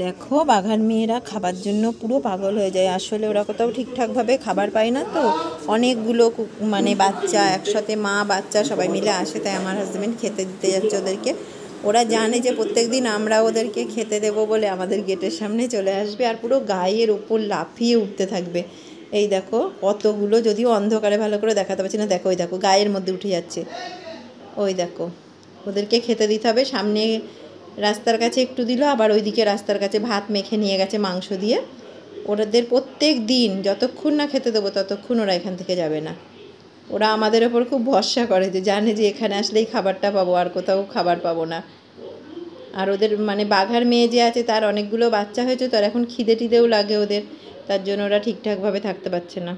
দেখো বাঘার মেয়েরা খাবার জন্য পুরো পাগল হয়ে যায়। আসলে ওরা কোথাও ঠিকঠাকভাবে খাবার পায় না, তো অনেকগুলো মানে বাচ্চা একসাথে, মা বাচ্চা সবাই মিলে আসে। তাই আমার হাজব্যান্ড খেতে দিতে যাচ্ছে ওদেরকে। ওরা জানে যে প্রত্যেক দিন আমরা ওদেরকে খেতে দেবো বলে আমাদের গেটের সামনে চলে আসবে আর পুরো গায়ের ওপর লাফিয়ে উঠতে থাকবে। এই দেখো কতগুলো, যদিও অন্ধকারে ভালো করে দেখাতে পারছি না। দেখো ওই দেখো গায়ের মধ্যে উঠে যাচ্ছে। ওই দেখো ওদেরকে খেতে দিতে হবে। সামনে রাস্তার কাছে একটু দিল, আবার ওইদিকে রাস্তার কাছে ভাত মেখে নিয়ে গেছে মাংস দিয়ে। ওদের প্রত্যেক দিন যতক্ষণ না খেতে দেবো ততক্ষণ ওরা এখান থেকে যাবে না। ওরা আমাদের ওপর খুব ভরসা করে, যে জানে যে এখানে আসলেই খাবারটা পাবো, আর কোথাও খাবার পাবো না। আর ওদের মানে বাঘার মেয়ে যে আছে তার অনেকগুলো বাচ্চা হয়েছে, তো আর এখন খিদে টিদেও লাগে ওদের, তার জন্য ওরা ঠিকঠাকভাবে থাকতে পারছে না।